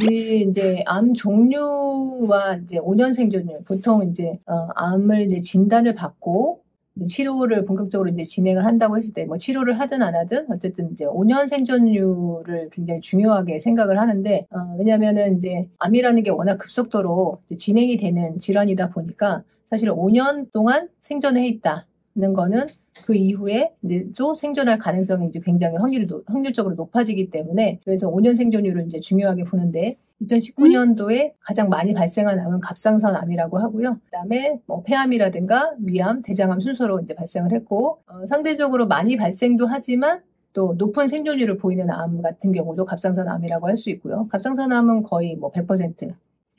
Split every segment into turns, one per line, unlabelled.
이제 암 종류와 이제 5년 생존율, 보통 이제 암을 이제 진단을 받고 이제 치료를 본격적으로 이제 진행을 한다고 했을 때, 뭐 치료를 하든 안 하든 어쨌든 이제 5년 생존율을 굉장히 중요하게 생각을 하는데, 왜냐면은 이제 암이라는 게 워낙 급속도로 이제 진행이 되는 질환이다 보니까 사실 5년 동안 생존해 있다는 거는 그 이후에 이제 또 생존할 가능성이 이제 굉장히 확률적으로 높아지기 때문에, 그래서 5년 생존율을 이제 중요하게 보는데, 2019년도에 가장 많이 발생한 암은 갑상선 암이라고 하고요. 그다음에 뭐 폐암이라든가 위암, 대장암 순서로 이제 발생을 했고, 상대적으로 많이 발생도 하지만 또 높은 생존율을 보이는 암 같은 경우도 갑상선 암이라고 할 수 있고요. 갑상선 암은 거의 뭐 100%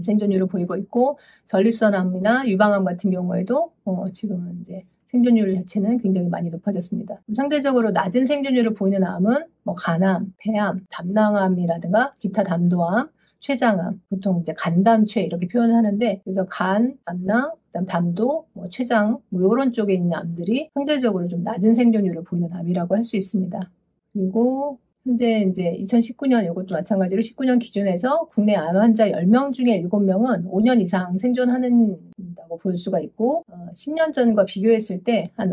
생존율을 보이고 있고, 전립선 암이나 유방암 같은 경우에도 지금은 이제 생존율 자체는 굉장히 많이 높아졌습니다. 상대적으로 낮은 생존율을 보이는 암은 뭐 간암, 폐암, 담낭암이라든가 기타 담도암, 췌장암, 보통 이제 간담췌 이렇게 표현을 하는데, 그래서 간, 담낭, 그다음 담도, 뭐 췌장, 뭐 이런 쪽에 있는 암들이 상대적으로 좀 낮은 생존율을 보이는 암이라고 할 수 있습니다. 그리고 현재 이제 2019년 이것도 마찬가지로 19년 기준에서 국내 암 환자 10명 중에 7명은 5년 이상 생존하는다고 볼 수가 있고, 10년 전과 비교했을 때 한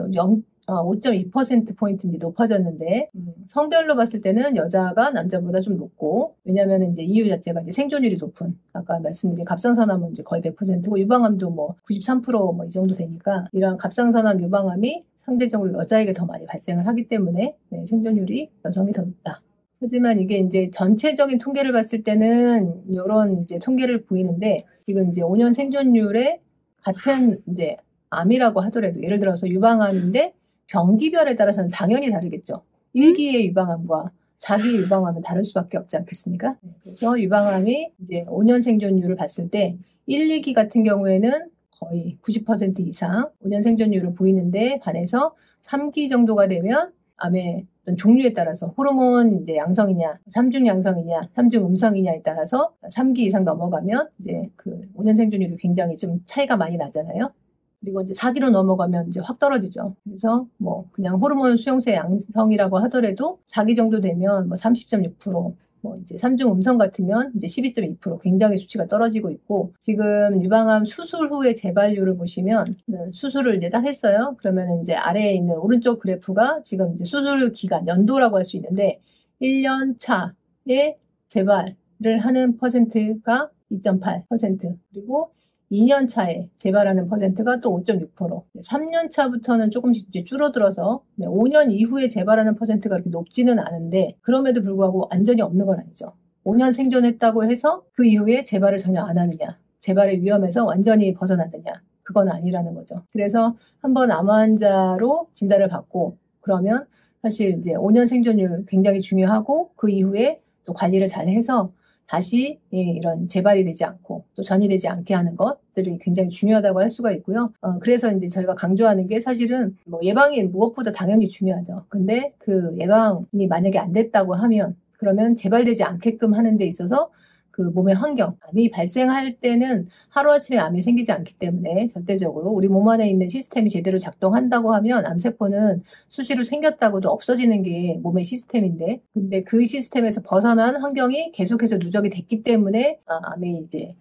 5.2%포인트 높아졌는데, 성별로 봤을 때는 여자가 남자보다 좀 높고, 왜냐면 이제 이유 자체가 이제 생존율이 높은, 아까 말씀드린 갑상선암은 이제 거의 100%고, 유방암도 뭐 93%뭐 이 정도 되니까, 이런 갑상선암, 유방암이 상대적으로 여자에게 더 많이 발생을 하기 때문에 생존율이 여성이 더 높다. 하지만 이게 이제 전체적인 통계를 봤을 때는 이런 이제 통계를 보이는데, 지금 이제 5년 생존율에 같은 이제 암이라고 하더라도, 예를 들어서 유방암인데 병기별에 따라서는 당연히 다르겠죠. 1기의 유방암과 4기 유방암은 다를 수밖에 없지 않겠습니까? 그래서 유방암이 이제 5년 생존율을 봤을 때 1, 2기 같은 경우에는 거의 90% 이상 5년 생존율을 보이는데, 반해서 3기 정도가 되면 암의 어떤 종류에 따라서 호르몬 이제 양성이냐, 3중 양성이냐, 3중 음성이냐에 따라서 3기 이상 넘어가면 이제 그 5년 생존율이 굉장히 좀 차이가 많이 나잖아요. 그리고 이제 4기로 넘어가면 이제 확 떨어지죠. 그래서 뭐 그냥 호르몬 수용체 양성이라고 하더라도 4기 정도 되면 뭐 30.6%, 뭐 이제 3중 음성 같으면 이제 12.2% 굉장히 수치가 떨어지고 있고, 지금 유방암 수술 후의 재발률을 보시면, 수술을 이제 딱 했어요. 그러면 이제 아래에 있는 오른쪽 그래프가 지금 이제 수술 기간, 연도라고 할 수 있는데, 1년 차에 재발을 하는 퍼센트가 2.8%, 그리고 2년 차에 재발하는 퍼센트가 또 5.6%, 3년 차부터는 조금씩 이제 줄어들어서 5년 이후에 재발하는 퍼센트가 그렇게 높지는 않은데, 그럼에도 불구하고 안전이 없는 건 아니죠. 5년 생존했다고 해서 그 이후에 재발을 전혀 안 하느냐, 재발의 위험에서 완전히 벗어났느냐, 그건 아니라는 거죠. 그래서 한번 암 환자로 진단을 받고 그러면 사실 이제 5년 생존율 굉장히 중요하고, 그 이후에 또 관리를 잘 해서 다시 이런 재발이 되지 않고 또 전이되지 않게 하는 것들이 굉장히 중요하다고 할 수가 있고요. 그래서 이제 저희가 강조하는 게, 사실은 뭐 예방이 무엇보다 당연히 중요하죠. 근데 그 예방이 만약에 안 됐다고 하면, 그러면 재발되지 않게끔 하는 데 있어서 그 몸의 환경, 암이 발생할 때는 하루아침에 암이 생기지 않기 때문에, 절대적으로 우리 몸 안에 있는 시스템이 제대로 작동한다고 하면 암세포는 수시로 생겼다고도 없어지는 게 몸의 시스템인데, 근데 그 시스템에서 벗어난 환경이 계속해서 누적이 됐기 때문에 암이 이제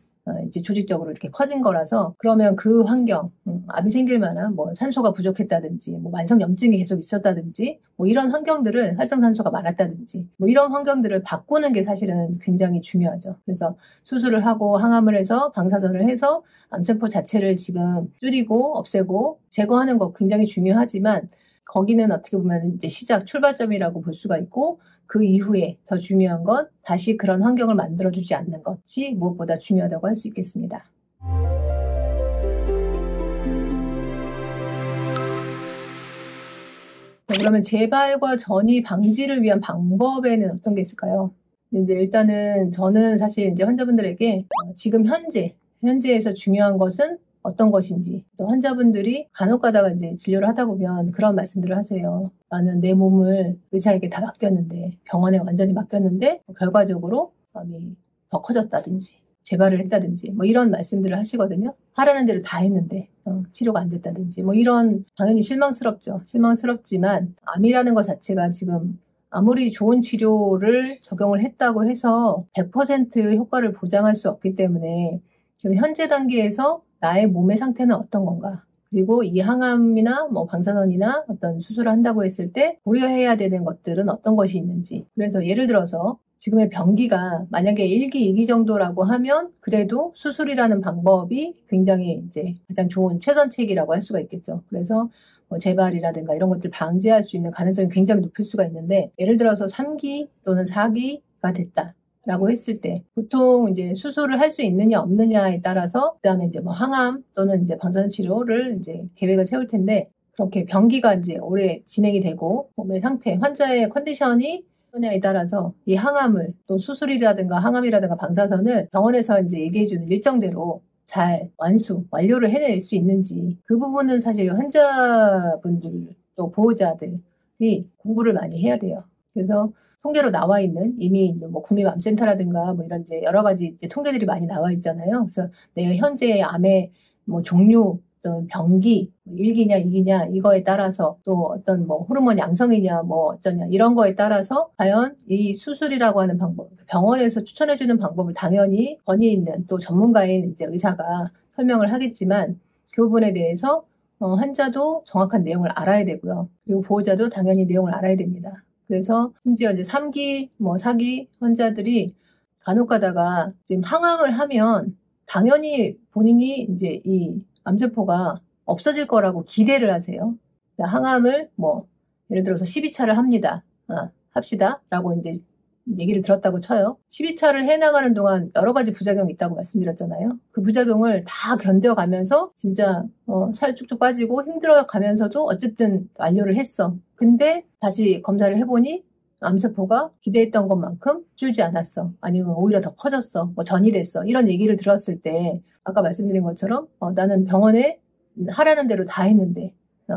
조직적으로 이렇게 커진 거라서, 그러면 그 환경, 암이 생길 만한 뭐 산소가 부족했다든지, 뭐 만성염증이 계속 있었다든지, 뭐 이런 환경들을, 활성산소가 많았다든지, 뭐 이런 환경들을 바꾸는 게 사실은 굉장히 중요하죠. 그래서 수술을 하고 항암을 해서 방사선을 해서 암세포 자체를 지금 줄이고 없애고 제거하는 거 굉장히 중요하지만, 거기는 어떻게 보면 이제 출발점이라고 볼 수가 있고, 그 이후에 더 중요한 건 다시 그런 환경을 만들어주지 않는 것이 무엇보다 중요하다고 할 수 있겠습니다. 자, 그러면 재발과 전이 방지를 위한 방법에는 어떤 게 있을까요? 이제 일단은 저는 사실 이제 환자분들에게 지금 현재에서 중요한 것은 어떤 것인지, 환자분들이 간혹 가다가 이제 진료를 하다 보면 그런 말씀들을 하세요. 나는 내 몸을 의사에게 다 맡겼는데, 병원에 완전히 맡겼는데 결과적으로 암이 더 커졌다든지 재발을 했다든지, 뭐 이런 말씀들을 하시거든요. 하라는 대로 다 했는데 치료가 안 됐다든지, 뭐 이런, 당연히 실망스럽죠. 실망스럽지만 암이라는 것 자체가 지금 아무리 좋은 치료를 적용을 했다고 해서 100% 효과를 보장할 수 없기 때문에 지금 현재 단계에서 나의 몸의 상태는 어떤 건가? 그리고 이 항암이나 뭐 방사선이나 어떤 수술을 한다고 했을 때 고려해야 되는 것들은 어떤 것이 있는지. 그래서 예를 들어서 지금의 병기가 만약에 1기, 2기 정도라고 하면 그래도 수술이라는 방법이 굉장히 이제 가장 좋은 최선책이라고 할 수가 있겠죠. 그래서 뭐 재발이라든가 이런 것들 방지할 수 있는 가능성이 굉장히 높을 수가 있는데, 예를 들어서 3기 또는 4기가 됐다. 라고 했을 때 보통 이제 수술을 할 수 있느냐 없느냐에 따라서 그다음에 이제 뭐 항암 또는 이제 방사선 치료를 이제 계획을 세울 텐데, 그렇게 병기가 이제 오래 진행이 되고 몸의 상태, 환자의 컨디션이 어느냐에 따라서 이 항암을 또 수술이라든가 항암이라든가 방사선을 병원에서 이제 얘기해주는 일정대로 잘 완료를 해낼 수 있는지, 그 부분은 사실 환자분들 또 보호자들이 공부를 많이 해야 돼요. 그래서 통계로 나와 있는 이미 뭐 국립암센터라든가 뭐 이런 이제 여러 가지 이제 통계들이 많이 나와 있잖아요. 그래서 내가 현재 암의 뭐 종류 또는 병기 1기냐 2기냐 이거에 따라서 또 어떤 뭐 호르몬 양성이냐 뭐 어쩌냐 이런 거에 따라서 과연 이 수술이라고 하는 방법, 병원에서 추천해주는 방법을 당연히 권위 있는 또 전문가인 이제 의사가 설명을 하겠지만 그 부분에 대해서 환자도 정확한 내용을 알아야 되고요. 그리고 보호자도 당연히 내용을 알아야 됩니다. 그래서 심지어 이제 3기, 뭐 4기 환자들이 간혹 가다가 지금 항암을 하면 당연히 본인이 이제 이 암세포가 없어질 거라고 기대를 하세요. 항암을 뭐 예를 들어서 12차를 합니다. 합시다. 라고 이제 얘기를 들었다고 쳐요. 12차를 해나가는 동안 여러 가지 부작용이 있다고 말씀드렸잖아요. 그 부작용을 다 견뎌가면서 진짜 살 쭉쭉 빠지고 힘들어가면서도 어쨌든 완료를 했어. 근데 다시 검사를 해보니 암세포가 기대했던 것만큼 줄지 않았어. 아니면 오히려 더 커졌어. 뭐 전이 됐어. 이런 얘기를 들었을 때 아까 말씀드린 것처럼 나는 병원에 하라는 대로 다 했는데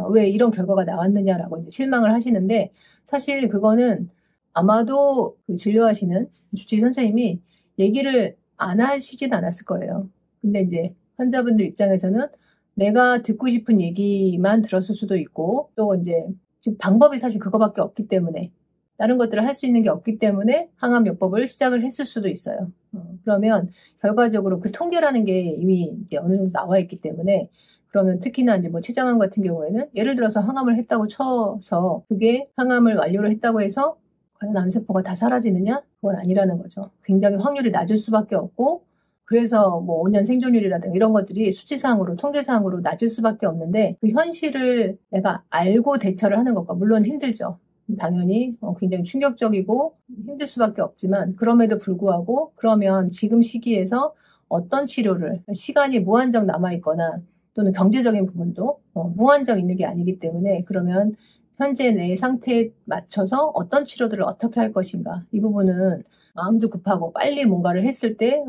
왜 이런 결과가 나왔느냐라고 이제 실망을 하시는데, 사실 그거는 아마도 그 진료하시는 주치의 선생님이 얘기를 안 하시진 않았을 거예요. 근데 이제 환자분들 입장에서는 내가 듣고 싶은 얘기만 들었을 수도 있고, 또 이제 지금 방법이 사실 그거밖에 없기 때문에 다른 것들을 할 수 있는 게 없기 때문에 항암요법을 시작을 했을 수도 있어요. 그러면 결과적으로 그 통계라는 게 이미 이제 어느 정도 나와 있기 때문에, 그러면 특히나 이제 뭐 췌장암 같은 경우에는 예를 들어서 항암을 했다고 쳐서 그게 항암을 완료를 했다고 해서 과연 암세포가 다 사라지느냐? 그건 아니라는 거죠. 굉장히 확률이 낮을 수밖에 없고, 그래서 뭐 5년 생존율이라든가 이런 것들이 수치상으로 통계상으로 낮을 수밖에 없는데, 그 현실을 내가 알고 대처를 하는 것과 물론 힘들죠. 당연히 굉장히 충격적이고 힘들 수밖에 없지만, 그럼에도 불구하고 그러면 지금 시기에서 어떤 치료를, 시간이 무한정 남아있거나 또는 경제적인 부분도 무한정 있는 게 아니기 때문에, 그러면 현재 내 상태에 맞춰서 어떤 치료들을 어떻게 할 것인가, 이 부분은 마음도 급하고 빨리 뭔가를 했을 때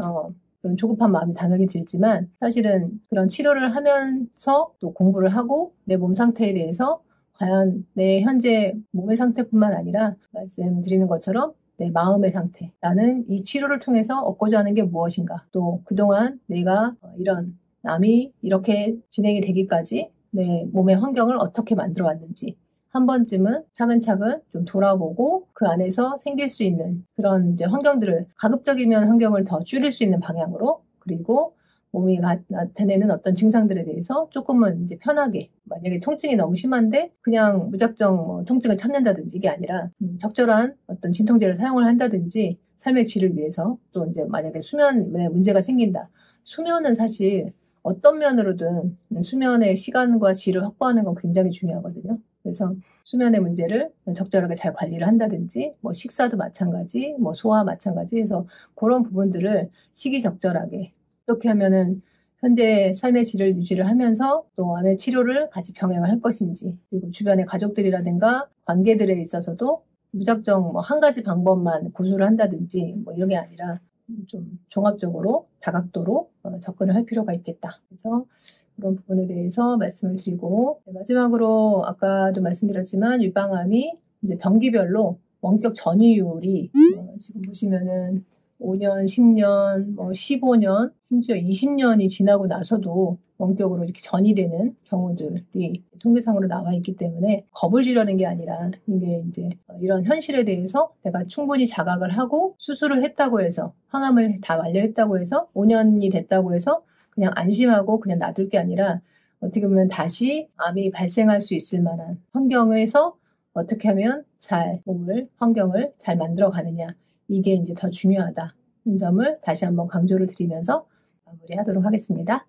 그런 조급한 마음이 당연히 들지만, 사실은 그런 치료를 하면서 또 공부를 하고 내 몸 상태에 대해서 과연 내 현재 몸의 상태뿐만 아니라 말씀드리는 것처럼 내 마음의 상태, 나는 이 치료를 통해서 얻고자 하는 게 무엇인가, 또 그동안 내가 이런 암이 이렇게 진행이 되기까지 내 몸의 환경을 어떻게 만들어 왔는지 한 번쯤은 차근차근 좀 돌아보고 그 안에서 생길 수 있는 그런 이제 환경들을, 가급적이면 환경을 더 줄일 수 있는 방향으로, 그리고 몸이 나타내는 어떤 증상들에 대해서 조금은 이제 편하게, 만약에 통증이 너무 심한데 그냥 무작정 뭐 통증을 참는다든지 이게 아니라 적절한 어떤 진통제를 사용을 한다든지 삶의 질을 위해서, 또 이제 만약에 수면에 문제가 생긴다. 수면은 사실 어떤 면으로든 수면의 시간과 질을 확보하는 건 굉장히 중요하거든요. 그래서 수면의 문제를 적절하게 잘 관리를 한다든지, 뭐 식사도 마찬가지, 뭐 소화 마찬가지 해서 그런 부분들을 시기적절하게 어떻게 하면은 현재 삶의 질을 유지를 하면서 또 암의 치료를 같이 병행을 할 것인지, 그리고 주변의 가족들이라든가 관계들에 있어서도 무작정 뭐 한 가지 방법만 고수를 한다든지 뭐 이런 게 아니라 좀 종합적으로 다각도로 접근을 할 필요가 있겠다. 그래서 그런 부분에 대해서 말씀을 드리고, 마지막으로 아까도 말씀드렸지만 유방암이 이제 병기별로 원격 전이율이 지금 보시면은 5년, 10년, 뭐 15년, 심지어 20년이 지나고 나서도 원격으로 이렇게 전이되는 경우들이 통계상으로 나와 있기 때문에 겁을 주려는 게 아니라 이게 이제 이런 현실에 대해서 내가 충분히 자각을 하고 수술을 했다고 해서 항암을 다 완료했다고 해서 5년이 됐다고 해서 그냥 안심하고 그냥 놔둘 게 아니라 어떻게 보면 다시 암이 발생할 수 있을 만한 환경에서 어떻게 하면 환경을 잘 만들어 가느냐. 이게 이제 더 중요하다는 점을 다시 한번 강조를 드리면서 마무리하도록 하겠습니다.